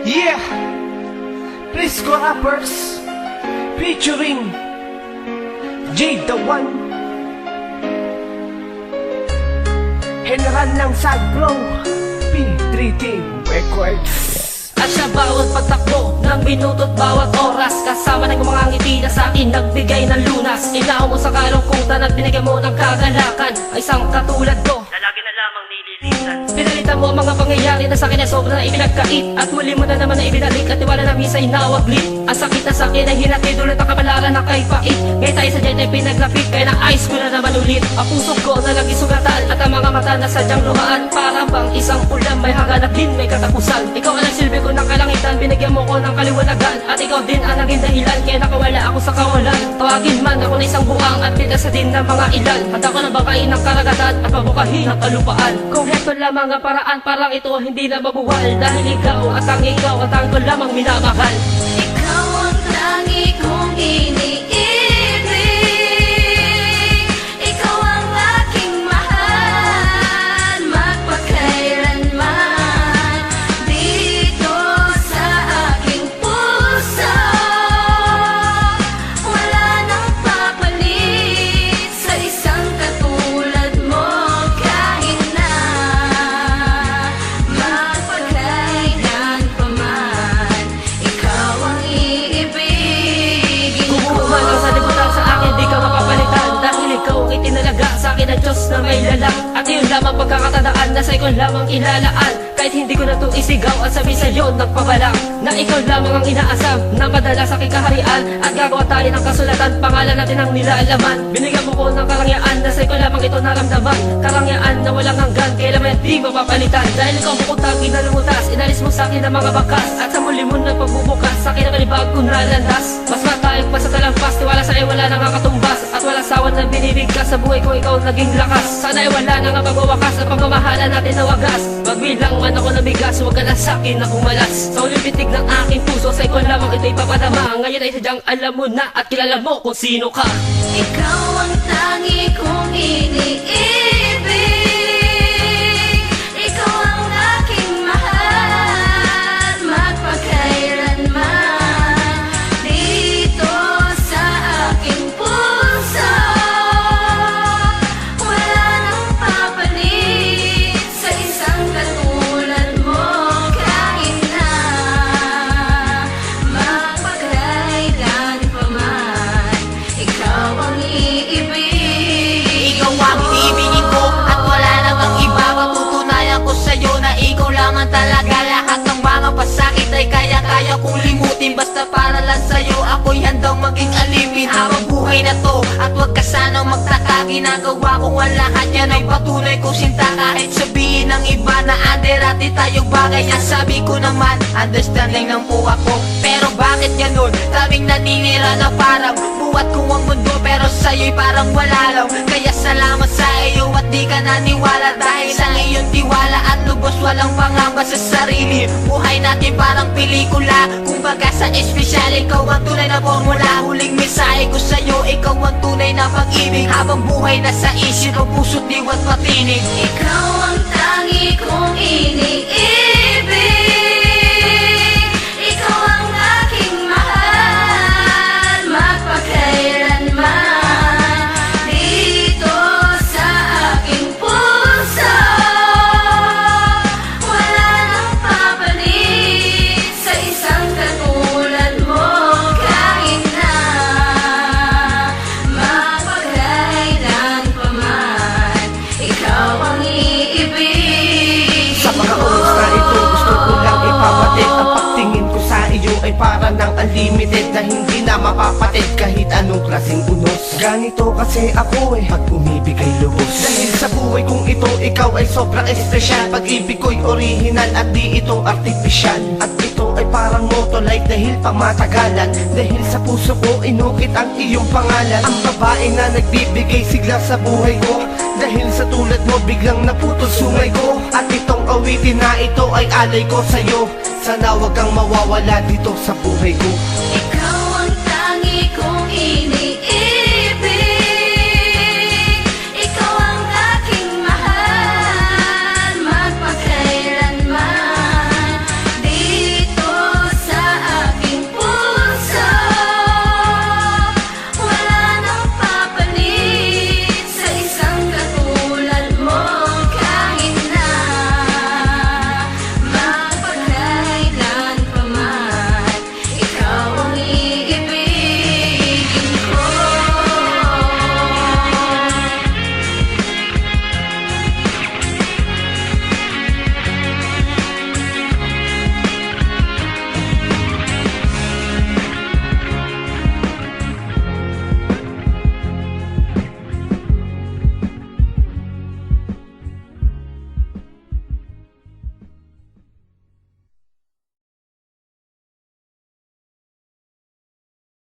Yeah, Frisco Rappers featuring Jade the One, General ng Sad Flow, P3 Team Records. At sa bawat pagtakbo ng minuto't bawat oras, kasama ng mga ngiti na sa akin nagbigay ng lunas. Inaw mo sa kalungkutan at binigyan mo ng kagalakan, ay isang katulad ko na lagi na lamang nililisan. Pinalitan mo ang mga pangyayari na sa akin ay sobrang na ibinagkait, at muli mo na naman na ibinalik at tiwala na misa'y nawaglit. Ang sakit na sa akin ay hinatid ulit ang kabalaran na kay pait. Ngayon tayo sa dyan ay pinaglapit, kaya na-ice ko na naman ulit. Ang puso ko na lagi sugatan, at ang mga mata na sadyang luhaan. Parang bang isang ulam may hanggan at din may katapusan. Ikaw ang nagsilbi ko ng kalangitan, binigyan mo ko ng kaliwanagan, at ikaw din ang naging dahilan kaya nakawala ako sa kawalan. Tawagin man ako na isang buwang at pinasa din ng mga ilan. Handa ko na bangkain ng karagatan at pabukahin ang kalupaan. Kung heto lamang ang paraan, parang ito hindi na mabuwal, dahil ikaw at ang ko lamang minamahal. Ikaw ang tangi kong iniibig, ikaw ang aking mahal, magpakailanman dito sa aking puso. Wala nang papalit sa isang katulad mo, kahit na magpakailan pa man, ikaw ang iibigin ko. Kumuha lang sa libutan sa akin, di ka mapapalitan, dahil ikaw ang itinalaga sa akin ng Diyos na may lalang. At yun lamang pagkakatandaan na sa ikaw lamang ilalaan, kahit hindi ko na ito isigaw at sabi sa'yo nagpabalang, na ikaw lamang ang inaasam na madala sa aking kaharian, at gagawa tayo ng kasulatan, pangalan natin ang nilalaman. Binigyan mo ko ng karangyaan na sa ikaw lamang ito naramdaman, karangyaan na walang hanggan, kailan di mapapalitan. Dahil ikaw bukod tanging na lumutas, inalis mo sa akin ang mga bakas, at sa muli mo na pagbubukas sa akin ang kalibag kong nalandas. Mas matayag pa sa talampas, tiwala sa iyo wala nang kakatumbas, at walang sawan na binibigkas sa buhay ko, ikaw naging lakas. Sana ay wala nang magwawakas at pagmamahalan natin na wagas. Magbilang man ako na bigas, huwag ka na sa akin na kumalas. Sa uling pitig ng aking puso, sa ikaw lamang ito'y papadama. Ngayon ay sadyang alam mo na at kilala mo kung sino ka. Ikaw ang tangi kong iniibig, ikaw ang aking mahal, magpakailanman dito sa aking puso. Wala nang papalit sa isang katulad mo, kahit na magpakailan pa man, ikaw ang iibigin. Ikaw ang iniibigin ko at wala namang iba. Matutunayan ko sa'yo na ikaw lamang talaga. Lahat ng mga pasakit ay kaya-kaya kong limutin, basta para lang sa'yo ako'y handang maging alipin habang buhay na to. At huwag ka sanang magtaka, ginagawa kong ang lahat yan ay patuloy kong sinta. Kahit sabihin ng iba na under at di tayong bagay, ang sabi ko naman understanding lang po ako. Pero bakit ganun? Tabing naninira na parang buhat ko ang mundo, pero sa'yo'y parang wala lang. Kaya salamat sa iyo at di ka naniwala, dahil sa iyong tiwala at lubos walang pangamba sa sarili. Buhay natin parang pelikula, kumbaga sa espesyal, ikaw ang tunay na formula. Huling mensahe ko sa'yo, ikaw ang tunay na pag-ibig, habang buhay na sa isip ang puso't diwa't patinig. Ikaw ang tangi kong iniibig, ikaw ang aking mahal, magpakailanman dito sa aking puso. Wala nang papalit sa isang katulad mo, kahit na magpakailan pa man, ikaw ang iibigin Sa mga ko. oras na ito, gusto ko lang ipapatid. Ang pagtingin ko sa iyo ay para ng unlimited, na hindi na mapapatid kahit anong klaseng unos. Ganito kasi ako pag umibig ay lubos. Dahil sa buhay kong ito, ikaw ay sobrang espesyal. Pag-ibig ko'y original at di ito artificial. At ito ay parang motolite dahil pamatagalan, dahil sa puso ko inukit ang iyong pangalan. Ang babae na nagbibigay sigla sa buhay ko, dahil sa tulad mo biglang naputol sungay ko. At itong awitin na ito ay alay ko sa'yo, sana wag kang mawawala dito sa buhay ko.